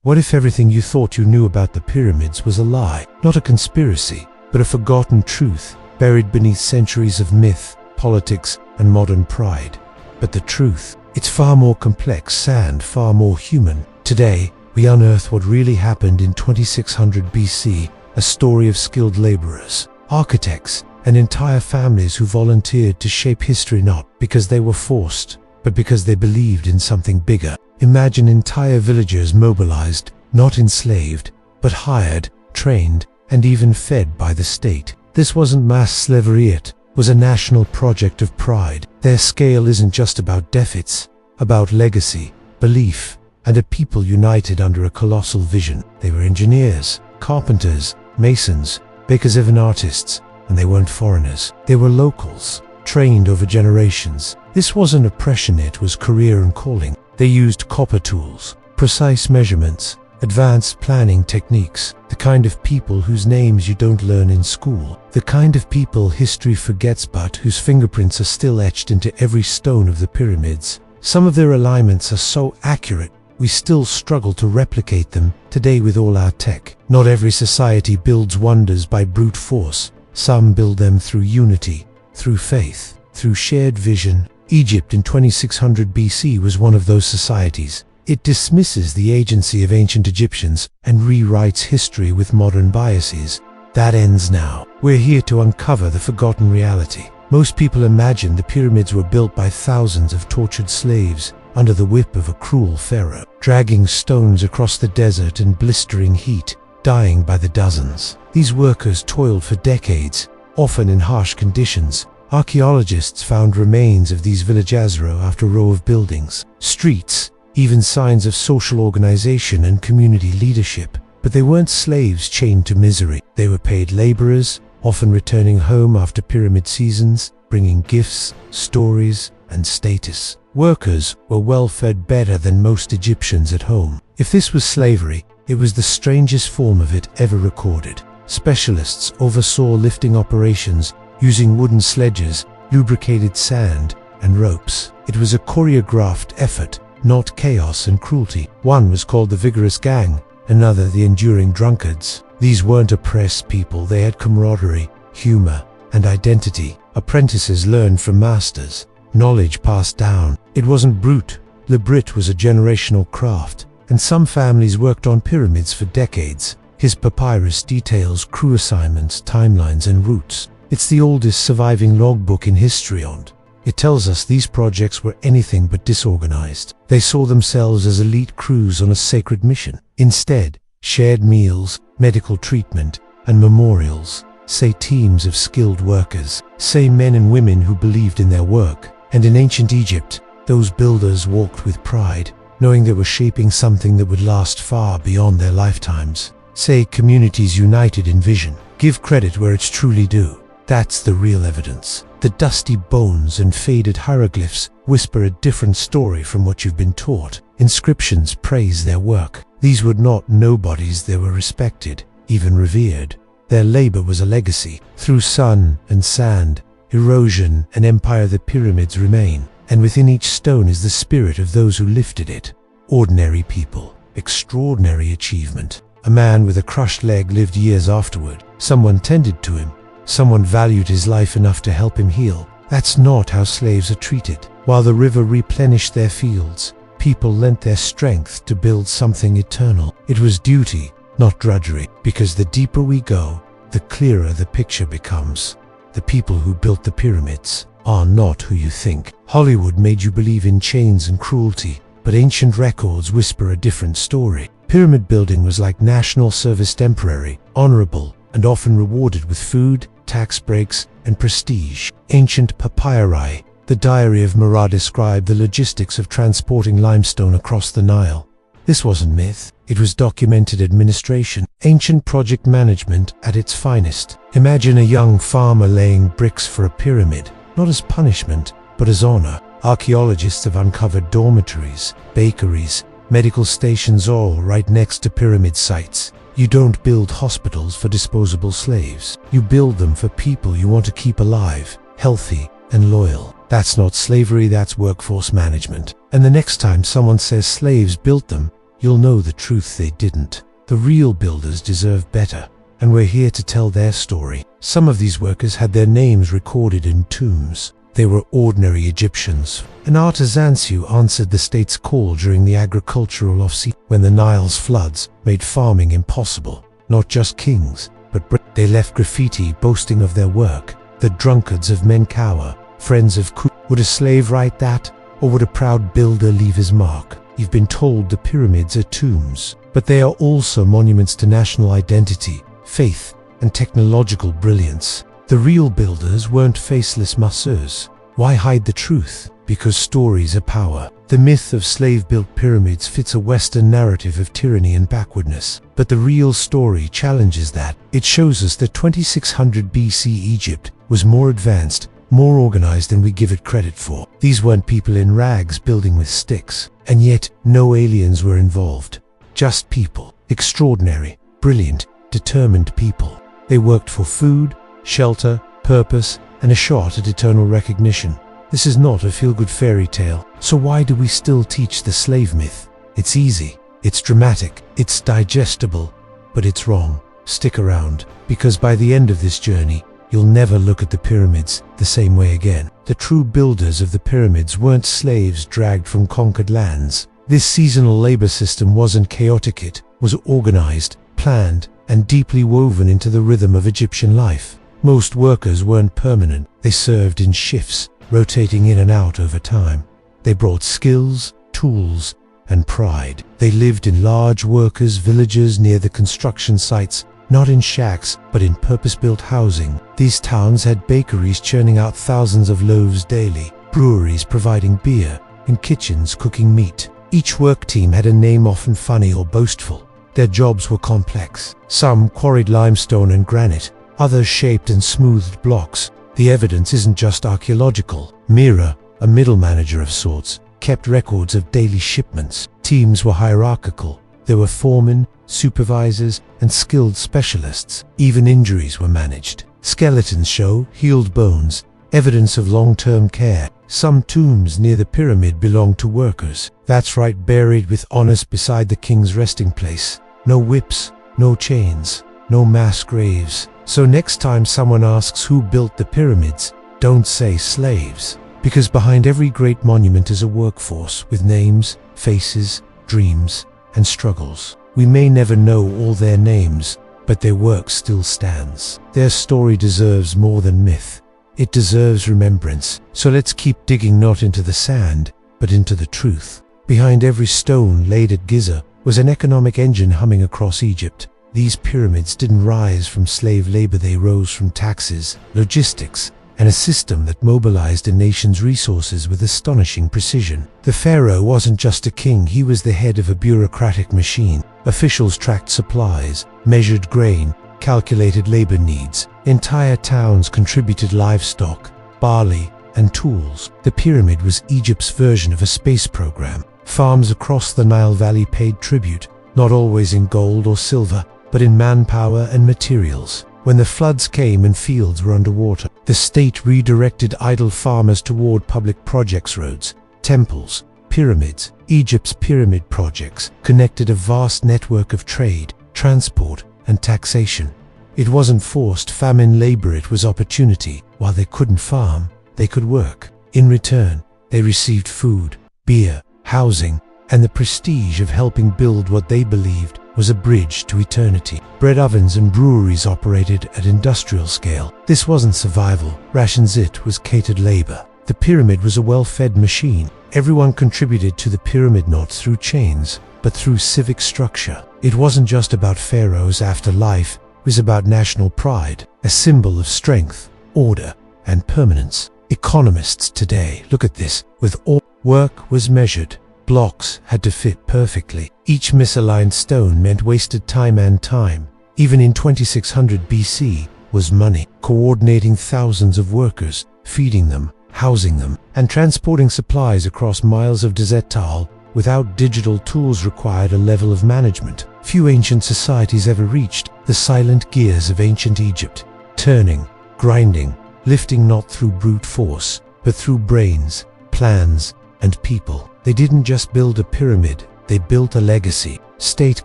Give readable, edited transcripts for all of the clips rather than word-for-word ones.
What if everything you thought you knew about the pyramids was a lie? Not a conspiracy, but a forgotten truth, buried beneath centuries of myth, politics, and modern pride. But the truth, it's far more complex and far more human. Today, we unearth what really happened in 2600 BC, a story of skilled laborers, architects, and entire families who volunteered to shape history not because they were forced, but because they believed in something bigger. Imagine entire villagers mobilized, not enslaved, but hired, trained, and even fed by the state. This wasn't mass slavery, it was a national project of pride. Their scale isn't just about death, it's about legacy, belief, and a people united under a colossal vision. They were engineers, carpenters, masons, bakers, even artists, and they weren't foreigners. They were locals, trained over generations. This wasn't oppression, it was career and calling. They used copper tools, precise measurements, advanced planning techniques, the kind of people whose names you don't learn in school, the kind of people history forgets but whose fingerprints are still etched into every stone of the pyramids. Some of their alignments are so accurate, we still struggle to replicate them today with all our tech. Not every society builds wonders by brute force. Some build them through unity, through faith, through shared vision. Egypt in 2600 BC was one of those societies. It dismisses the agency of ancient Egyptians and rewrites history with modern biases. That ends now. We're here to uncover the forgotten reality. Most people imagine the pyramids were built by thousands of tortured slaves under the whip of a cruel pharaoh, dragging stones across the desert in blistering heat, dying by the dozens. These workers toiled for decades, often in harsh conditions. Archaeologists found remains of these villages row after row of buildings, streets, even signs of social organization and community leadership. But they weren't slaves chained to misery. They were paid laborers, often returning home after pyramid seasons, bringing gifts, stories, and status. Workers were well fed, better than most Egyptians at home. If this was slavery, it was the strangest form of it ever recorded. Specialists oversaw lifting operations using wooden sledges, lubricated sand, and ropes. It was a choreographed effort, not chaos and cruelty. One was called the Vigorous Gang, another the Enduring Drunkards. These weren't oppressed people, they had camaraderie, humor, and identity. Apprentices learned from masters, knowledge passed down. It wasn't brute. Librit was a generational craft, and some families worked on pyramids for decades. His papyrus details crew assignments, timelines, and routes. It's the oldest surviving logbook in history, and it tells us these projects were anything but disorganized. They saw themselves as elite crews on a sacred mission. Instead, shared meals, medical treatment, and memorials say teams of skilled workers, say men and women who believed in their work. And in ancient Egypt, those builders walked with pride, knowing they were shaping something that would last far beyond their lifetimes. Say communities united in vision. Give credit where it's truly due. That's the real evidence. The dusty bones and faded hieroglyphs whisper a different story from what you've been taught. Inscriptions praise their work. These were not nobodies, they were respected, even revered. Their labor was a legacy. Through sun and sand, erosion and empire, the pyramids remain. And within each stone is the spirit of those who lifted it. Ordinary people, extraordinary achievement. A man with a crushed leg lived years afterward. Someone tended to him. Someone valued his life enough to help him heal. That's not how slaves are treated. While the river replenished their fields, people lent their strength to build something eternal. It was duty, not drudgery, because the deeper we go, the clearer the picture becomes. The people who built the pyramids are not who you think. Hollywood made you believe in chains and cruelty, but ancient records whisper a different story. Pyramid building was like national service, temporary, honorable, and often rewarded with food, tax breaks, and prestige. Ancient papyri, the diary of Murad, described the logistics of transporting limestone across the Nile. This wasn't myth, it was documented administration, ancient project management at its finest. Imagine a young farmer laying bricks for a pyramid, not as punishment, but as honor. Archaeologists have uncovered dormitories, bakeries, medical stations, all right next to pyramid sites. You don't build hospitals for disposable slaves. You build them for people you want to keep alive, healthy, and loyal. That's not slavery, that's workforce management. And the next time someone says slaves built them, you'll know the truth they didn't. The real builders deserve better, and we're here to tell their story. Some of these workers had their names recorded in tombs. They were ordinary Egyptians. An artisans who answered the state's call during the agricultural off-season when the Nile's floods made farming impossible. Not just kings, but they left graffiti boasting of their work. The drunkards of Menkaure, friends of Ku. Would a slave write that? Or would a proud builder leave his mark? You've been told the pyramids are tombs, but they are also monuments to national identity, faith, and technological brilliance. The real builders weren't faceless masseurs. Why hide the truth? Because stories are power. The myth of slave-built pyramids fits a Western narrative of tyranny and backwardness. But the real story challenges that. It shows us that 2600 BC Egypt was more advanced, more organized than we give it credit for. These weren't people in rags building with sticks. And yet, no aliens were involved. Just people. Extraordinary, brilliant, determined people. They worked for food, shelter, purpose, and a shot at eternal recognition. This is not a feel-good fairy tale. So why do we still teach the slave myth? It's easy, it's dramatic, it's digestible, but it's wrong. Stick around, because by the end of this journey, you'll never look at the pyramids the same way again. The true builders of the pyramids weren't slaves dragged from conquered lands. This seasonal labor system wasn't chaotic, it was organized, planned, and deeply woven into the rhythm of Egyptian life. Most workers weren't permanent. They served in shifts, rotating in and out over time. They brought skills, tools, and pride. They lived in large workers' villages near the construction sites, not in shacks, but in purpose-built housing. These towns had bakeries churning out thousands of loaves daily, breweries providing beer, and kitchens cooking meat. Each work team had a name, often funny or boastful. Their jobs were complex. Some quarried limestone and granite, others shaped and smoothed blocks. The evidence isn't just archaeological. Mira, a middle manager of sorts, kept records of daily shipments. Teams were hierarchical. There were foremen, supervisors, and skilled specialists. Even injuries were managed. Skeletons show healed bones, evidence of long-term care. Some tombs near the pyramid belonged to workers. That's right, buried with honors beside the king's resting place. No whips, no chains, no mass graves. So next time someone asks who built the pyramids, don't say slaves. Because behind every great monument is a workforce with names, faces, dreams, and struggles. We may never know all their names, but their work still stands. Their story deserves more than myth. It deserves remembrance. So let's keep digging not into the sand, but into the truth. Behind every stone laid at Giza was an economic engine humming across Egypt. These pyramids didn't rise from slave labor, they rose from taxes, logistics, and a system that mobilized a nation's resources with astonishing precision. The pharaoh wasn't just a king, he was the head of a bureaucratic machine. Officials tracked supplies, measured grain, calculated labor needs. Entire towns contributed livestock, barley, and tools. The pyramid was Egypt's version of a space program. Farms across the Nile Valley paid tribute, not always in gold or silver, but in manpower and materials. When the floods came and fields were underwater, the state redirected idle farmers toward public projects, roads, temples, pyramids. Egypt's pyramid projects connected a vast network of trade, transport, and taxation. It wasn't forced famine labor, it was opportunity. While they couldn't farm, they could work. In return, they received food, beer, housing, and the prestige of helping build what they believed was a bridge to eternity. Bread ovens and breweries operated at industrial scale. This wasn't survival, rations, it was catered labor. The pyramid was a well-fed machine. Everyone contributed to the pyramid not through chains, but through civic structure. It wasn't just about pharaoh's afterlife, it was about national pride, a symbol of strength, order, and permanence. Economists today look at this with awe. Work was measured. Blocks had to fit perfectly. Each misaligned stone meant wasted time, and time, even in 2600 BC, was money. Coordinating thousands of workers, feeding them, housing them, and transporting supplies across miles of desert tile without digital tools required a level of management few ancient societies ever reached. The silent gears of ancient Egypt, turning, grinding, lifting not through brute force, but through brains, plans, and people. They didn't just build a pyramid, They built a legacy. State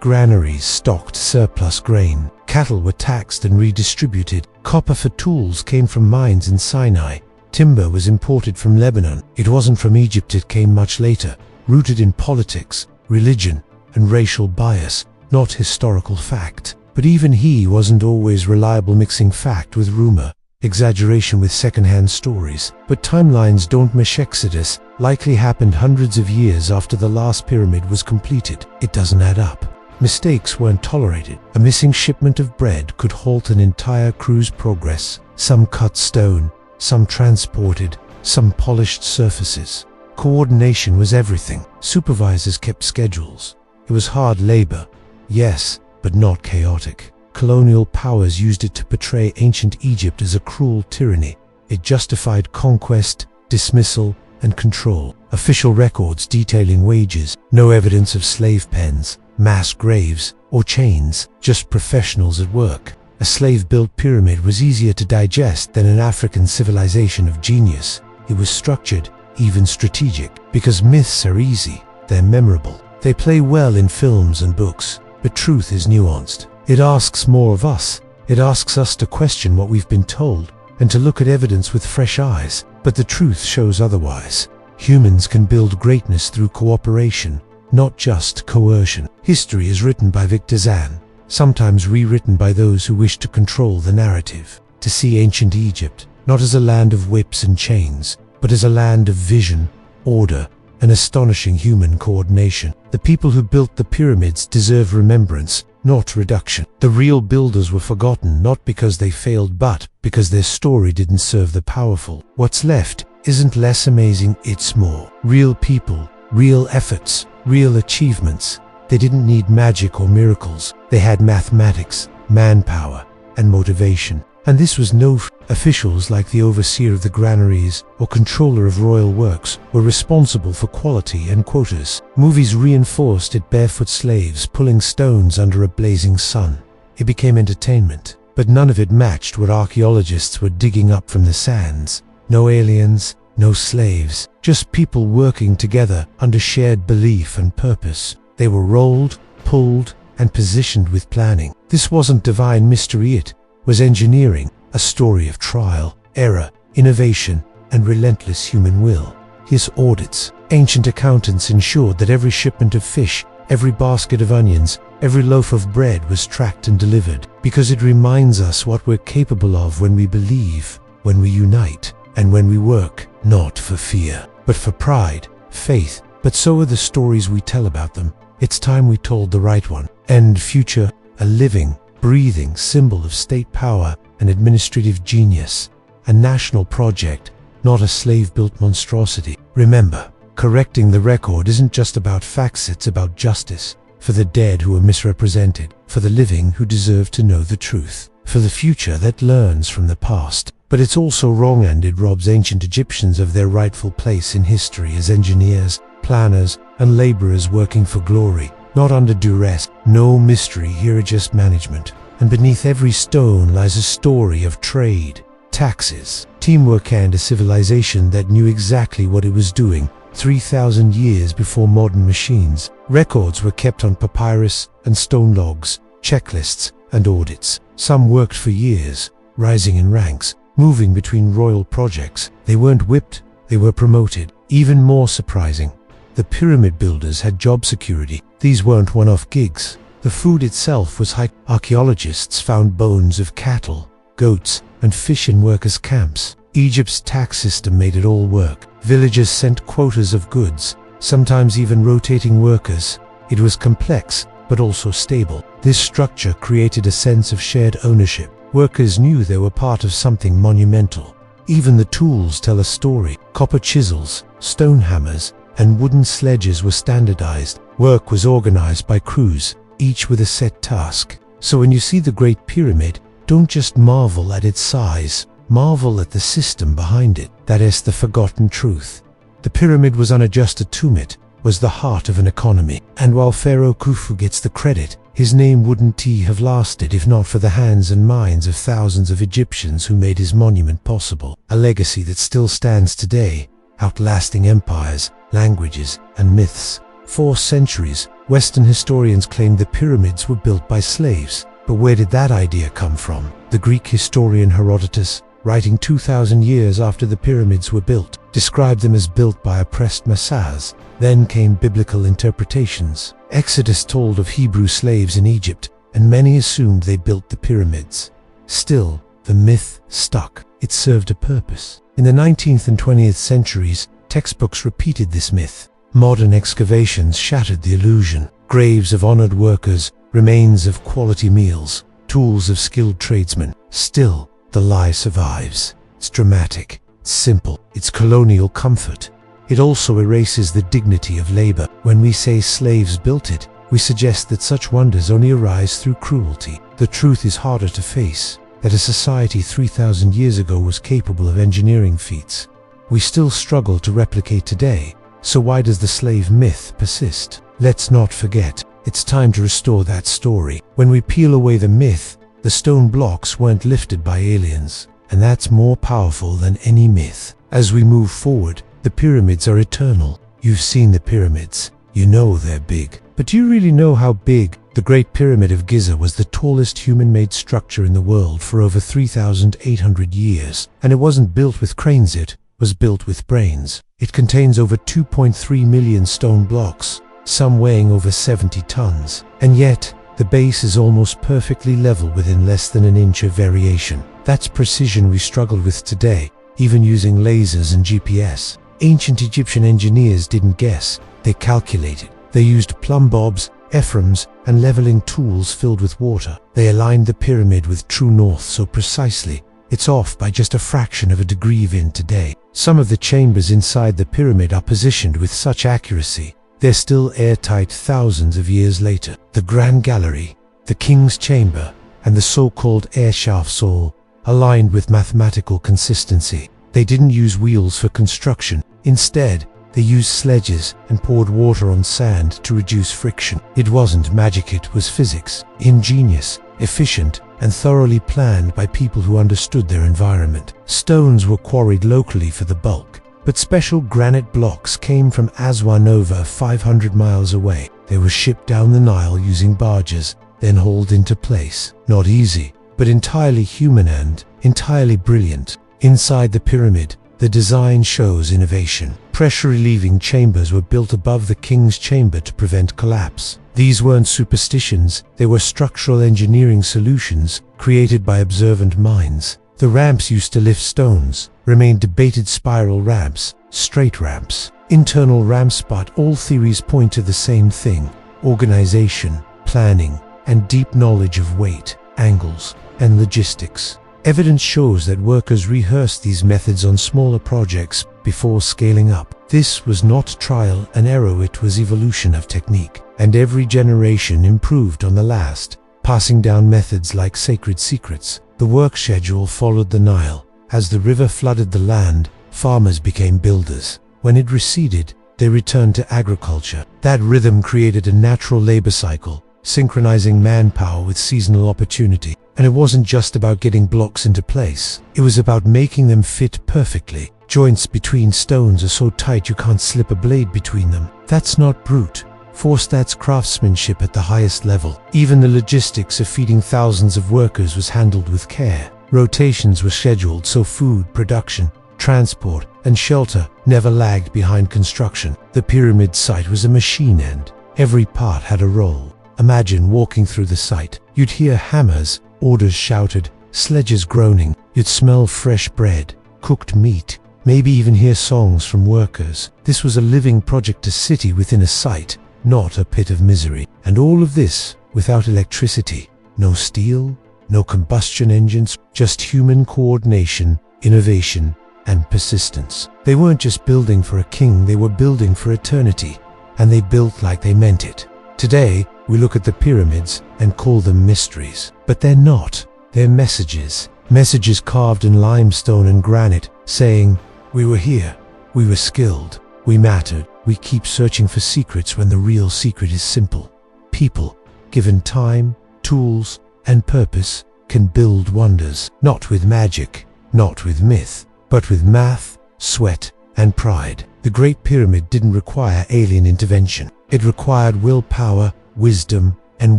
granaries stocked surplus grain. Cattle were taxed and redistributed. Copper for tools came from mines in Sinai. Timber was imported from Lebanon. It wasn't from Egypt, it came much later, rooted in politics, religion, and racial bias, not historical fact. But even he wasn't always reliable, mixing fact with rumor, exaggeration with second-hand stories. But timelines don't mesh. Exodus likely happened hundreds of years after the last pyramid was completed. It doesn't add up. Mistakes weren't tolerated. A missing shipment of bread could halt an entire crew's progress. Some cut stone, some transported, some polished surfaces. Coordination was everything. Supervisors kept schedules. It was hard labor, yes, but not chaotic. Colonial powers used it to portray ancient Egypt as a cruel tyranny. It justified conquest, dismissal, and control. Official records detailing wages, no evidence of slave pens, mass graves, or chains, just professionals at work. A slave-built pyramid was easier to digest than an African civilization of genius. It was structured, even strategic, because myths are easy, they're memorable. They play well in films and books, but truth is nuanced. It asks more of us. It asks us to question what we've been told and to look at evidence with fresh eyes. But the truth shows otherwise. Humans can build greatness through cooperation, not just coercion. History is written by Victor Zan, sometimes rewritten by those who wish to control the narrative. To see ancient Egypt, not as a land of whips and chains, but as a land of vision, order, and astonishing human coordination. The people who built the pyramids deserve remembrance, not reduction. The real builders were forgotten not because they failed, but because their story didn't serve the powerful. What's left isn't less amazing, it's more. Real people, real efforts, real achievements. They didn't need magic or miracles. They had mathematics, manpower, and motivation. And this was no officials like the overseer of the granaries or controller of royal works were responsible for quality and quotas. Movies reinforced it: barefoot slaves pulling stones under a blazing sun. It became entertainment, but none of it matched what archaeologists were digging up from the sands. No aliens, no slaves, just people working together under shared belief and purpose. They were rolled, pulled, and positioned with planning. This wasn't divine mystery, it was engineering, a story of trial, error, innovation, and relentless human will. His audits, ancient accountants ensured that every shipment of fish, every basket of onions, every loaf of bread was tracked and delivered, because it reminds us what we're capable of when we believe, when we unite, and when we work, not for fear, but for pride, faith. But so are the stories we tell about them. It's time we told the right one. And future, a living, breathing symbol of state power and administrative genius, a national project, not a slave-built monstrosity. Remember, correcting the record isn't just about facts, it's about justice, for the dead who are misrepresented, for the living who deserve to know the truth, for the future that learns from the past. But it's also wrong, and it robs ancient Egyptians of their rightful place in history as engineers, planners, and laborers working for glory, not under duress. No mystery here, just management. And beneath every stone lies a story of trade, taxes, teamwork, and a civilization that knew exactly what it was doing 3,000 years before modern machines. Records were kept on papyrus and stone logs, checklists and audits. Some worked for years, rising in ranks, moving between royal projects. They weren't whipped, they were promoted. Even more surprising, the pyramid builders had job security. These weren't one-off gigs. The food itself was high. Archaeologists found bones of cattle, goats, and fish in workers' camps. Egypt's tax system made it all work. Villagers sent quotas of goods, sometimes even rotating workers. It was complex, but also stable. This structure created a sense of shared ownership. Workers knew they were part of something monumental. Even the tools tell a story. Copper chisels, stone hammers, and wooden sledges were standardized. Work was organized by crews, each with a set task. So when you see the Great Pyramid, don't just marvel at its size, marvel at the system behind it. That is the forgotten truth. The pyramid was unadjusted tomb. It was the heart of an economy. And while Pharaoh Khufu gets the credit, his name wouldn't have lasted if not for the hands and minds of thousands of Egyptians who made his monument possible. A legacy that still stands today, outlasting empires, languages, and myths. For centuries, Western historians claimed the pyramids were built by slaves. But where did that idea come from? The Greek historian Herodotus, writing 2,000 years after the pyramids were built, described them as built by oppressed masses. Then came biblical interpretations. Exodus told of Hebrew slaves in Egypt, and many assumed they built the pyramids. Still, the myth stuck. It served a purpose. In the 19th and 20th centuries, textbooks repeated this myth. Modern excavations shattered the illusion. Graves of honored workers, remains of quality meals, tools of skilled tradesmen. Still, the lie survives. It's dramatic, it's simple, it's colonial comfort. It also erases the dignity of labor. When we say slaves built it, we suggest that such wonders only arise through cruelty. The truth is harder to face, that a society 3,000 years ago was capable of engineering feats we still struggle to replicate today. So why does the slave myth persist? Let's not forget, it's time to restore that story. When we peel away the myth, the stone blocks weren't lifted by aliens, and that's more powerful than any myth. As we move forward, the pyramids are eternal. You've seen the pyramids, you know they're big. But do you really know how big? The Great Pyramid of Giza was the tallest human-made structure in the world for over 3,800 years, and it wasn't built with cranes, it was built with brains. It contains over 2.3 million stone blocks, some weighing over 70 tons, and yet the base is almost perfectly level within less than an inch of variation. That's precision we struggle with today, even using lasers and GPS. Ancient Egyptian engineers didn't guess, they calculated. They used plumb bobs, Ephraims, and leveling tools filled with water. They aligned the pyramid with true north so precisely, it's off by just a fraction of a degree even today. Some of the chambers inside the pyramid are positioned with such accuracy, they're still airtight thousands of years later. The Grand Gallery, the King's Chamber, and the so-called air shafts all aligned with mathematical consistency. They didn't use wheels for construction. Instead, they used sledges and poured water on sand to reduce friction. It wasn't magic, it was physics. Ingenious, efficient, and thoroughly planned by people who understood their environment. Stones were quarried locally for the bulk, but special granite blocks came from Aswan over 500 miles away. They were shipped down the Nile using barges, then hauled into place. Not easy, but entirely human and entirely brilliant. Inside the pyramid, the design shows innovation. Pressure-relieving chambers were built above the king's chamber to prevent collapse. These weren't superstitions, they were structural engineering solutions created by observant minds. The ramps used to lift stones remained debated spiral ramps, straight ramps, internal ramps, but all theories point to the same thing: organization, planning, and deep knowledge of weight, angles, and logistics. Evidence shows that workers rehearsed these methods on smaller projects before scaling up. This was not trial and error, it was evolution of technique. And every generation improved on the last, passing down methods like sacred secrets. The work schedule followed the Nile. As the river flooded the land, farmers became builders. When it receded, they returned to agriculture. That rhythm created a natural labor cycle, synchronizing manpower with seasonal opportunity. And it wasn't just about getting blocks into place. It was about making them fit perfectly. Joints between stones are so tight you can't slip a blade between them. That's not brute force, that's craftsmanship at the highest level. Even the logistics of feeding thousands of workers was handled with care. Rotations were scheduled so food, production, transport, and shelter never lagged behind construction. The pyramid site was a machine and every part had a role. Imagine walking through the site. You'd hear hammers, orders shouted, sledges groaning. You'd smell fresh bread, cooked meat, maybe even hear songs from workers. This was a living project, a city within a site, not a pit of misery. And all of this without electricity. No steel, no combustion engines, just human coordination, innovation, and persistence. They weren't just building for a king, they were building for eternity. And they built like they meant it. Today, we look at the pyramids and call them mysteries. But they're not. They're messages. Messages carved in limestone and granite, saying, "We were here, we were skilled, we mattered." We keep searching for secrets when the real secret is simple. People, given time, tools, and purpose, can build wonders. Not with magic, not with myth, but with math, sweat, and pride. The Great Pyramid didn't require alien intervention. It required willpower, wisdom, and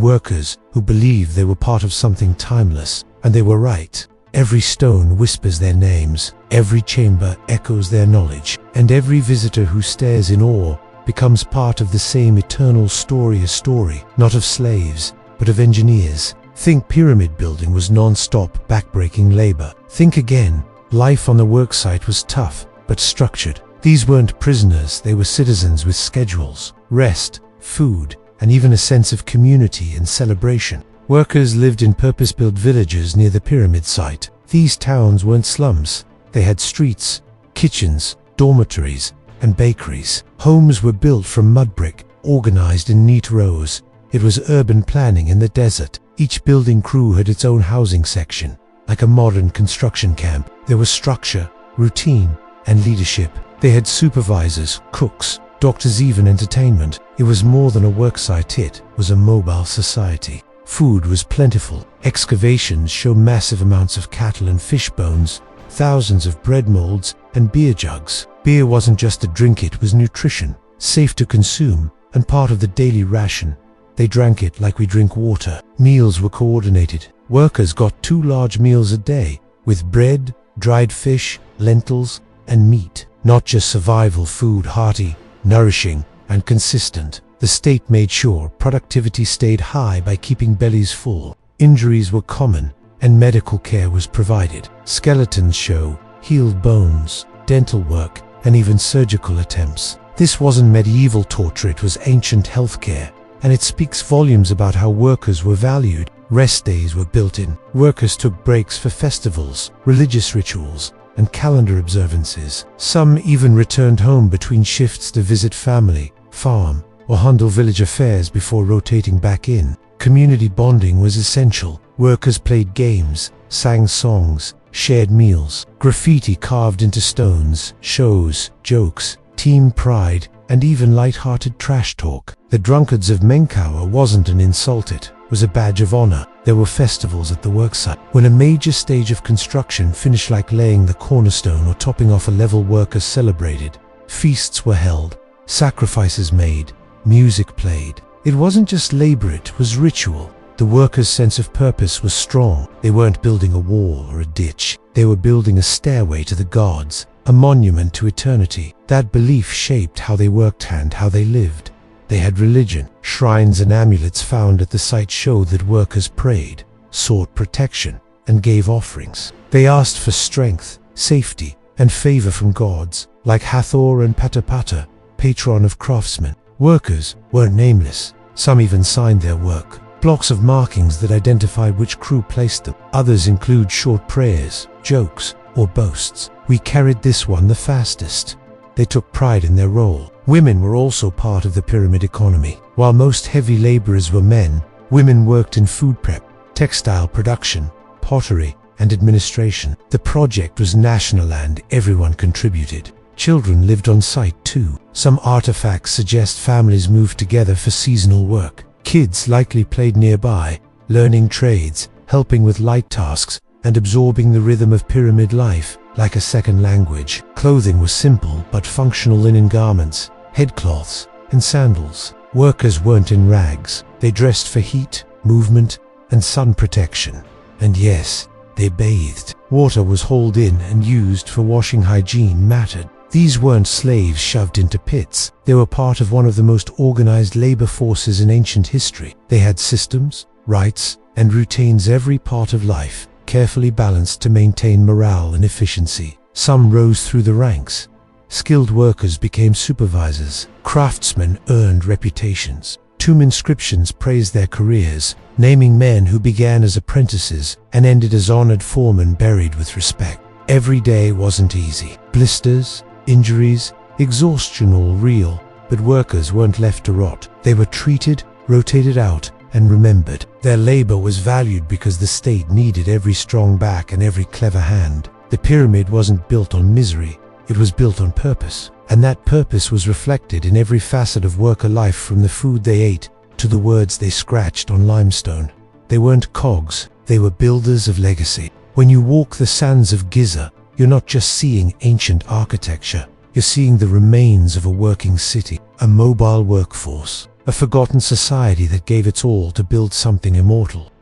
workers who believed they were part of something timeless, and they were right. Every stone whispers their names, every chamber echoes their knowledge, and every visitor who stares in awe becomes part of the same eternal story, a story not of slaves, but of engineers. Think pyramid building was non-stop, backbreaking labor. Think again, life on the worksite was tough, but structured. These weren't prisoners, they were citizens with schedules, rest, food, and even a sense of community and celebration. Workers lived in purpose-built villages near the pyramid site. These towns weren't slums. They had streets, kitchens, dormitories, and bakeries. Homes were built from mud brick, organized in neat rows. It was urban planning in the desert. Each building crew had its own housing section, like a modern construction camp. There was structure, routine, and leadership. They had supervisors, cooks, doctors, even entertainment. It was more than a worksite, it was a mobile society. Food was plentiful. Excavations show massive amounts of cattle and fish bones, thousands of bread molds, and beer jugs. Beer wasn't just a drink, it was nutrition, safe to consume, and part of the daily ration. They drank it like we drink water. Meals were coordinated. Workers got 2 large meals a day, with bread, dried fish, lentils, and meat. Not just survival food, hearty, nourishing, and consistent. The state made sure productivity stayed high by keeping bellies full. Injuries were common, and medical care was provided. Skeletons show healed bones, dental work, and even surgical attempts. This wasn't medieval torture, it was ancient healthcare, and it speaks volumes about how workers were valued. Rest days were built in. Workers took breaks for festivals, religious rituals, and calendar observances. Some even returned home between shifts to visit family, farm, or handle village affairs before rotating back in. Community bonding was essential. Workers played games, sang songs, shared meals. Graffiti carved into stones, shows, jokes, team pride, and even light-hearted trash talk. The drunkards of Menkaure wasn't an insult, it was a badge of honor. There were festivals at the worksite. When a major stage of construction finished, like laying the cornerstone or topping off a level, workers celebrated. Feasts were held, sacrifices made, music played. It wasn't just labor, it was ritual. The workers' sense of purpose was strong. They weren't building a wall or a ditch. They were building a stairway to the gods, a monument to eternity. That belief shaped how they worked and how they lived. They had religion. Shrines and amulets found at the site showed that workers prayed, sought protection, and gave offerings. They asked for strength, safety, and favor from gods, like Hathor and Patapata, patron of craftsmen. Workers weren't nameless. Some even signed their work. Blocks of markings that identified which crew placed them. Others include short prayers, jokes, or boasts. "We carried this one the fastest." They took pride in their role. Women were also part of the pyramid economy. While most heavy laborers were men, women worked in food prep, textile production, pottery, and administration. The project was national and everyone contributed. Children lived on site too. Some artifacts suggest families moved together for seasonal work. Kids likely played nearby, learning trades, helping with light tasks, and absorbing the rhythm of pyramid life like a second language. Clothing was simple but functional: linen garments, headcloths, and sandals. Workers weren't in rags. They dressed for heat, movement, and sun protection. And yes, they bathed. Water was hauled in and used for washing. Hygiene mattered. These weren't slaves shoved into pits. They were part of one of the most organized labor forces in ancient history. They had systems, rites, and routines. Every part of life carefully balanced to maintain morale and efficiency. Some rose through the ranks. Skilled workers became supervisors. Craftsmen earned reputations. Tomb inscriptions praise their careers, naming men who began as apprentices and ended as honored foremen buried with respect. Every day wasn't easy. Blisters, injuries, exhaustion, all real, but workers weren't left to rot. They were treated, rotated out, and remembered. Their labor was valued because the state needed every strong back and every clever hand. The pyramid wasn't built on misery, it was built on purpose. And that purpose was reflected in every facet of worker life, from the food they ate to the words they scratched on limestone. They weren't cogs, they were builders of legacy. When you walk the sands of Giza, you're not just seeing ancient architecture, You're seeing the remains of a working city, a mobile workforce, a forgotten society that gave its all to build something immortal.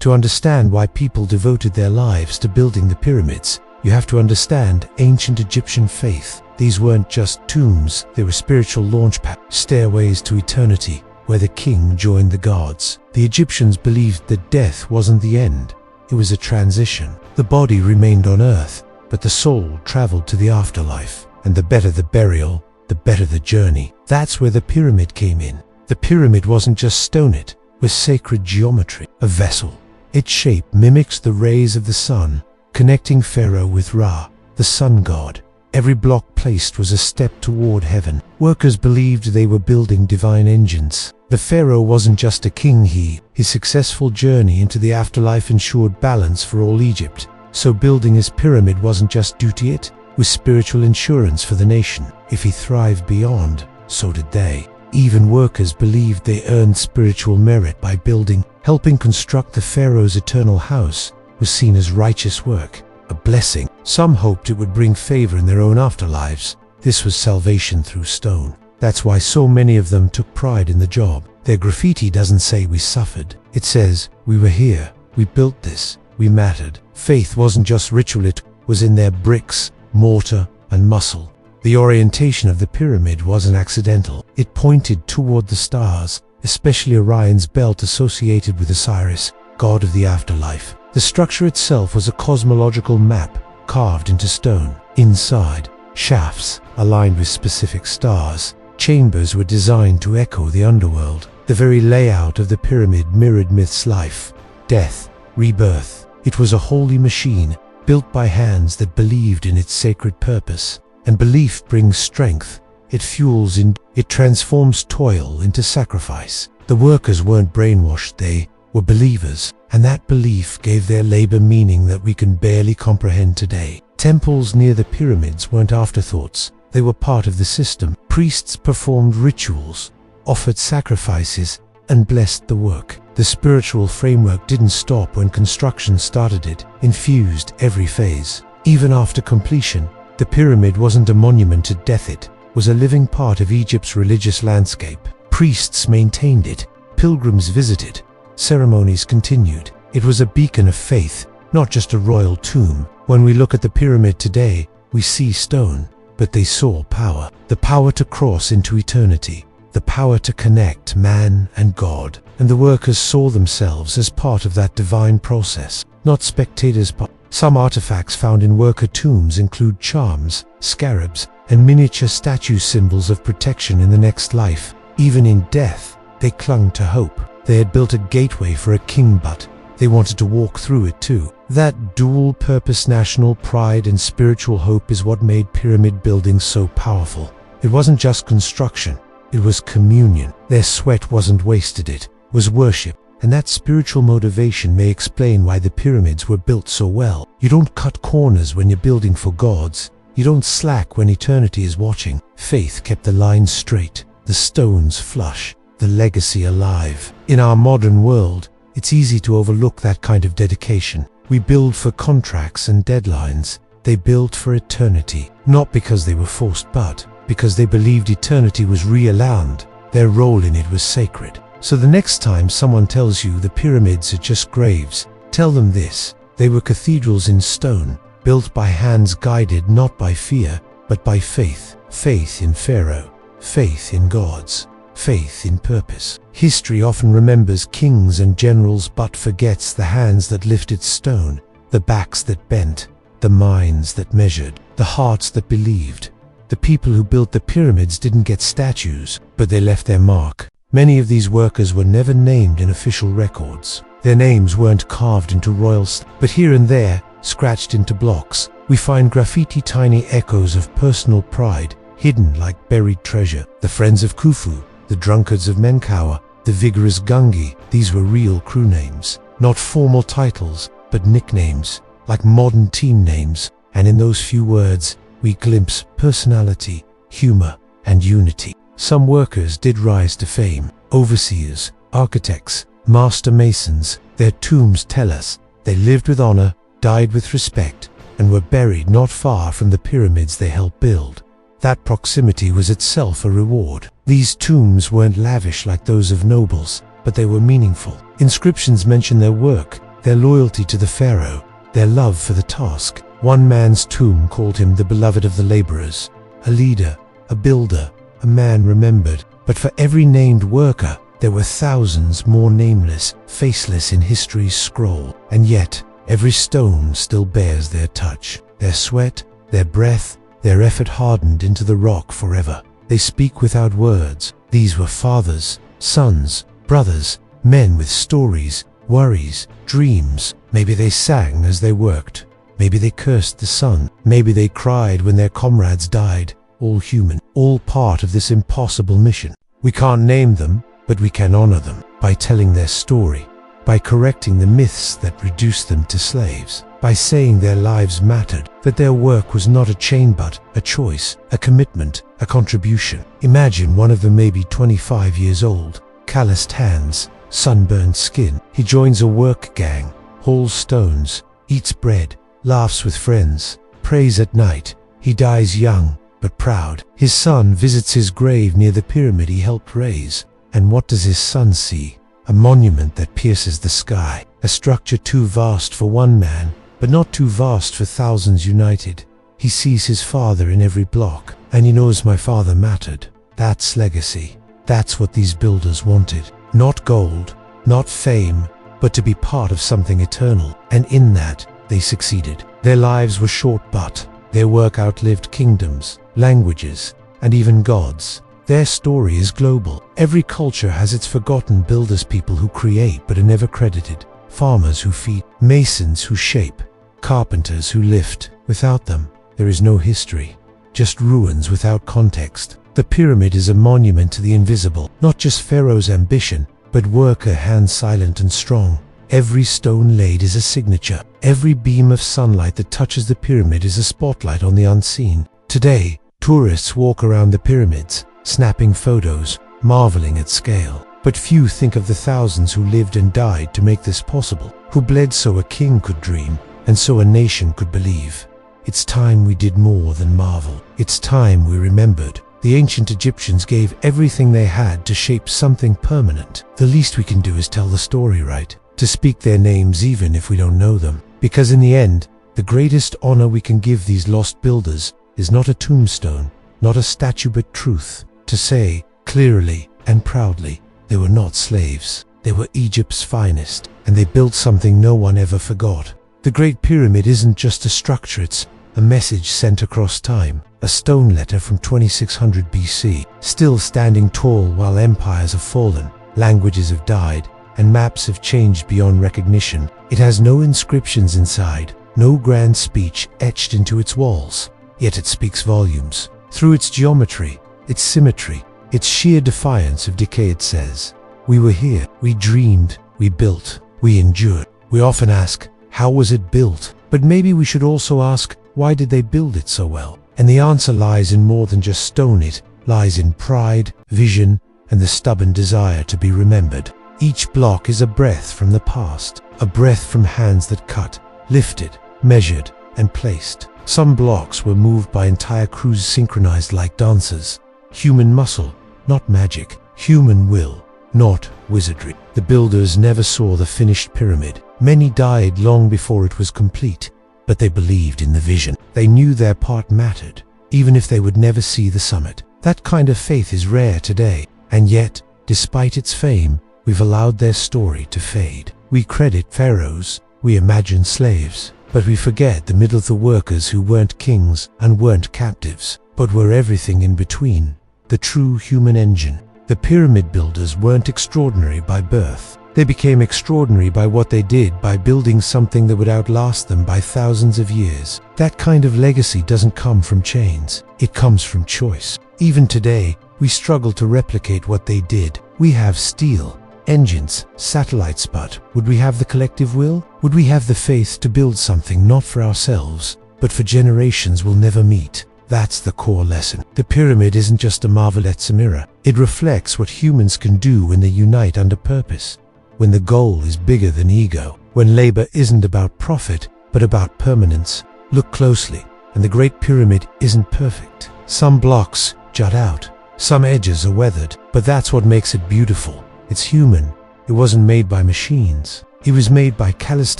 To understand why people devoted their lives to building the pyramids, you have to understand ancient Egyptian faith. These weren't just tombs, they were spiritual launchpads, stairways to eternity, where the king joined the gods. The Egyptians believed that death wasn't the end, it was a transition. The body remained on earth, but the soul traveled to the afterlife. And the better the burial, the better the journey. That's where the pyramid came in. The pyramid wasn't just stone, it was sacred geometry, a vessel. Its shape mimics the rays of the sun, connecting Pharaoh with Ra, the sun god. Every block placed was a step toward heaven. Workers believed they were building divine engines. The Pharaoh wasn't just a king, his successful journey into the afterlife ensured balance for all Egypt. So building his pyramid wasn't just duty, it was spiritual insurance for the nation. If he thrived beyond, so did they. Even workers believed they earned spiritual merit by building. Helping construct the Pharaoh's eternal house was seen as righteous work, a blessing. Some hoped it would bring favor in their own afterlives. This was salvation through stone. That's why so many of them took pride in the job. Their graffiti doesn't say we suffered. It says, we were here, we built this, we mattered. Faith wasn't just ritual, it was in their bricks, mortar, and muscle. The orientation of the pyramid wasn't accidental. It pointed toward the stars, especially Orion's belt associated with Osiris, god of the afterlife. The structure itself was a cosmological map carved into stone. Inside, shafts aligned with specific stars. Chambers were designed to echo the underworld. The very layout of the pyramid mirrored myth's life, death, rebirth. It was a holy machine, built by hands that believed in its sacred purpose. And belief brings strength. It transforms toil into sacrifice. The workers weren't brainwashed, they were believers. And that belief gave their labor meaning that we can barely comprehend today. Temples near the pyramids weren't afterthoughts. They were part of the system. Priests performed rituals, offered sacrifices, and blessed the work. The spiritual framework didn't stop when construction started, it infused every phase. Even after completion, the pyramid wasn't a monument to death, it was a living part of Egypt's religious landscape. Priests maintained it, pilgrims visited, ceremonies continued. It was a beacon of faith, not just a royal tomb. When we look at the pyramid today, we see stone, but they saw power. The power to cross into eternity, the power to connect man and God. And the workers saw themselves as part of that divine process, not spectators. Some artifacts found in worker tombs include charms, scarabs, and miniature statue symbols of protection in the next life. Even in death, they clung to hope. They had built a gateway for a king, but they wanted to walk through it too. That dual-purpose national pride and spiritual hope is what made pyramid building so powerful. It wasn't just construction, it was communion. Their sweat wasn't wasted, it was worship. And that spiritual motivation may explain why the pyramids were built so well. You don't cut corners when you're building for gods. You don't slack when eternity is watching. Faith kept the lines straight, the stones flush, the legacy alive. In our modern world, it's easy to overlook that kind of dedication. We build for contracts and deadlines. They built for eternity, not because they were forced, but because they believed eternity was realigned. Their role in it was sacred. So the next time someone tells you the pyramids are just graves, tell them this: they were cathedrals in stone, built by hands guided not by fear, but by faith. Faith in Pharaoh, faith in gods, faith in purpose. History often remembers kings and generals but forgets the hands that lifted stone, the backs that bent, the minds that measured, the hearts that believed. The people who built the pyramids didn't get statues, but they left their mark. Many of these workers were never named in official records. Their names weren't carved into royal but here and there, scratched into blocks, we find graffiti, tiny echoes of personal pride, hidden like buried treasure. The friends of Khufu, the drunkards of Menkaure, the vigorous Gungi, these were real crew names. Not formal titles, but nicknames, like modern team names. And in those few words, we glimpse personality, humor, and unity. Some workers did rise to fame. Overseers, architects, master masons. Their tombs tell us they lived with honor, died with respect, and were buried not far from the pyramids they helped build. That proximity was itself a reward. These tombs weren't lavish like those of nobles, but they were meaningful. Inscriptions mention their work, their loyalty to the pharaoh, their love for the task. One man's tomb called him the beloved of the laborers, a leader, a builder, a man remembered. But for every named worker, there were thousands more nameless, faceless in history's scroll. And yet, every stone still bears their touch, their sweat, their breath, their effort hardened into the rock forever. They speak without words. These were fathers, sons, brothers, men with stories, worries, dreams. Maybe they sang as they worked. Maybe they cursed the sun. Maybe they cried when their comrades died. All human, all part of this impossible mission. We can't name them, but we can honor them by telling their story, by correcting the myths that reduced them to slaves, by saying their lives mattered, that their work was not a chain but a choice, a commitment, a contribution. Imagine one of them maybe 25 years old, calloused hands, sunburned skin. He joins a work gang, hauls stones, eats bread, laughs with friends, prays at night. He dies young, but proud. His son visits his grave near the pyramid he helped raise. And what does his son see? A monument that pierces the sky, a structure too vast for one man, but not too vast for thousands united. He sees his father in every block, and he knows my father mattered. That's legacy. That's what these builders wanted. Not gold, not fame, but to be part of something eternal. And in that, they succeeded. Their lives were short, but their work outlived kingdoms, languages, and even gods. Their story is global. Every culture has its forgotten builders, people who create but are never credited, farmers who feed, masons who shape, carpenters who lift. Without them, there is no history, just ruins without context. The pyramid is a monument to the invisible, not just Pharaoh's ambition, but worker hands silent and strong. Every stone laid is a signature. Every beam of sunlight that touches the pyramid is a spotlight on the unseen. Today, tourists walk around the pyramids, snapping photos, marveling at scale. But few think of the thousands who lived and died to make this possible, who bled so a king could dream, and so a nation could believe. It's time we did more than marvel. It's time we remembered. The ancient Egyptians gave everything they had to shape something permanent. The least we can do is tell the story right, to speak their names even if we don't know them. Because in the end, the greatest honor we can give these lost builders is not a tombstone, not a statue, but truth. To say, clearly and proudly, they were not slaves. They were Egypt's finest, and they built something no one ever forgot. The Great Pyramid isn't just a structure, it's a message sent across time. A stone letter from 2600 BC, still standing tall while empires have fallen, languages have died, and maps have changed beyond recognition. It has no inscriptions inside, no grand speech etched into its walls. Yet it speaks volumes. Through its geometry, its symmetry, its sheer defiance of decay, it says, "We were here, we dreamed, we built, we endured." We often ask, how was it built? But maybe we should also ask, why did they build it so well? And the answer lies in more than just stone. It lies in pride, vision, and the stubborn desire to be remembered. Each block is a breath from the past, a breath from hands that cut, lifted, measured, and placed. Some blocks were moved by entire crews synchronized like dancers. Human muscle, not magic. Human will, not wizardry. The builders never saw the finished pyramid. Many died long before it was complete, but they believed in the vision. They knew their part mattered, even if they would never see the summit. That kind of faith is rare today, and yet, despite its fame, we've allowed their story to fade. We credit pharaohs, we imagine slaves, but we forget the middle, the workers who weren't kings and weren't captives, but were everything in between. The true human engine. The pyramid builders weren't extraordinary by birth. They became extraordinary by what they did, by building something that would outlast them by thousands of years. That kind of legacy doesn't come from chains. It comes from choice. Even today, we struggle to replicate what they did. We have steel, engines, satellites, but would we have the collective will? Would we have the faith to build something not for ourselves, but for generations we'll never meet? That's the core lesson. The pyramid isn't just a marvel, it's a mirror. It reflects what humans can do when they unite under purpose, when the goal is bigger than ego, when labor isn't about profit, but about permanence. Look closely, and the Great Pyramid isn't perfect. Some blocks jut out, some edges are weathered, but that's what makes it beautiful. It's human. It wasn't made by machines. It was made by calloused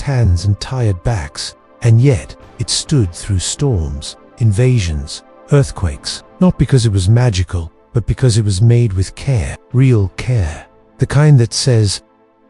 hands and tired backs, and yet it stood through storms, invasions, earthquakes, not because it was magical, but because it was made with care, real care. The kind that says,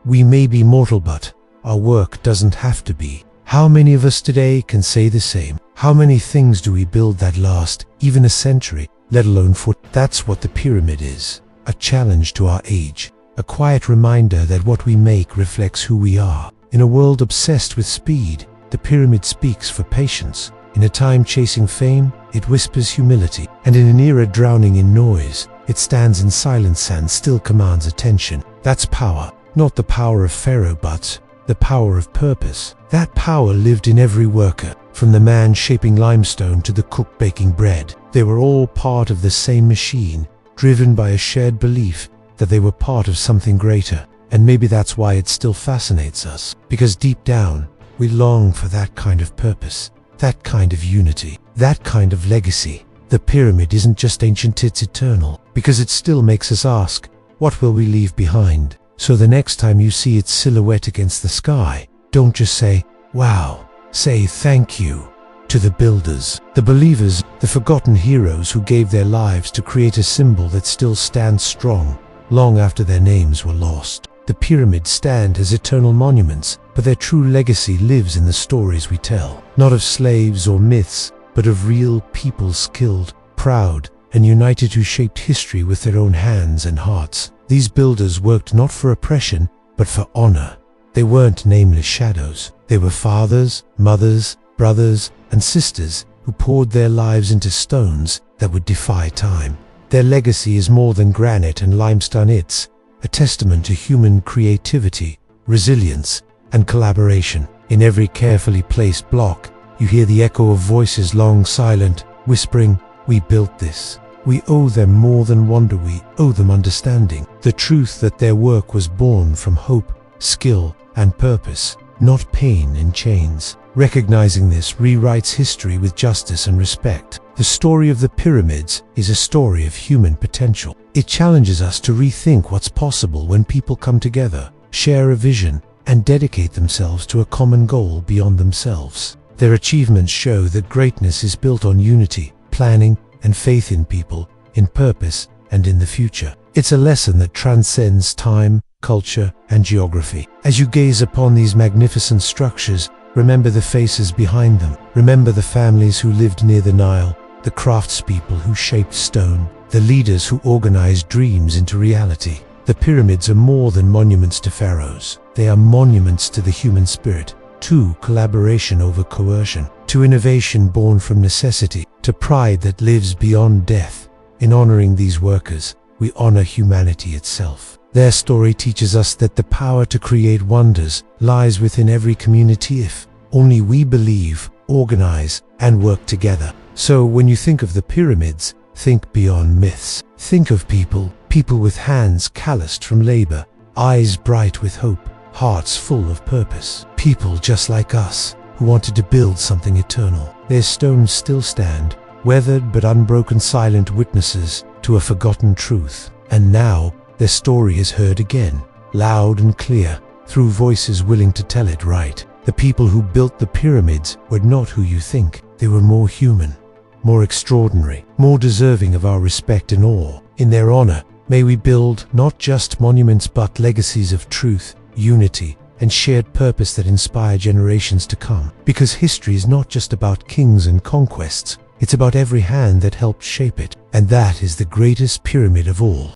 we may be mortal, but our work doesn't have to be. How many of us today can say the same? How many things do we build that last even a century, let alone for? That's what the pyramid is. A challenge to our age. A quiet reminder that what we make reflects who we are. In a world obsessed with speed, the pyramid speaks for patience. In a time chasing fame, it whispers humility. And in an era drowning in noise, it stands in silence and still commands attention. That's power. Not the power of Pharaoh, but the power of purpose. That power lived in every worker, from the man shaping limestone to the cook baking bread. They were all part of the same machine, driven by a shared belief that they were part of something greater. And maybe that's why it still fascinates us, because deep down, we long for that kind of purpose, that kind of unity, that kind of legacy. The pyramid isn't just ancient, it's eternal, because it still makes us ask, what will we leave behind? So the next time you see its silhouette against the sky, don't just say, wow, say thank you to the builders, the believers, the forgotten heroes who gave their lives to create a symbol that still stands strong, long after their names were lost. The pyramids stand as eternal monuments, but their true legacy lives in the stories we tell, not of slaves or myths, but of real people skilled, proud, and united who shaped history with their own hands and hearts. These builders worked not for oppression, but for honor. They weren't nameless shadows. They were fathers, mothers, brothers, and sisters who poured their lives into stones that would defy time. Their legacy is more than granite and limestone. It's a testament to human creativity, resilience, and collaboration. In every carefully placed block, you hear the echo of voices long silent, whispering, we built this. We owe them more than wonder, we owe them understanding. The truth that their work was born from hope, skill, and purpose, not pain and chains. Recognizing this rewrites history with justice and respect. The story of the pyramids is a story of human potential. It challenges us to rethink what's possible when people come together, share a vision, and dedicate themselves to a common goal beyond themselves. Their achievements show that greatness is built on unity, planning, and faith in people, in purpose, and in the future. It's a lesson that transcends time, culture, and geography. As you gaze upon these magnificent structures, remember the faces behind them. Remember the families who lived near the Nile, the craftspeople who shaped stone, the leaders who organized dreams into reality. The pyramids are more than monuments to pharaohs. They are monuments to the human spirit, to collaboration over coercion, to innovation born from necessity, to pride that lives beyond death. In honoring these workers, we honor humanity itself. Their story teaches us that the power to create wonders lies within every community if only we believe, organize, and work together. So when you think of the pyramids, think beyond myths. Think of people with hands calloused from labor, eyes bright with hope, hearts full of purpose. People just like us, who wanted to build something eternal. Their stones still stand, weathered but unbroken, silent witnesses to a forgotten truth. And now, their story is heard again, loud and clear, through voices willing to tell it right. The people who built the pyramids were not who you think. They were more human, more extraordinary, more deserving of our respect and awe. In their honor, may we build not just monuments but legacies of truth, unity, and shared purpose that inspire generations to come. Because history is not just about kings and conquests, it's about every hand that helped shape it. And that is the greatest pyramid of all.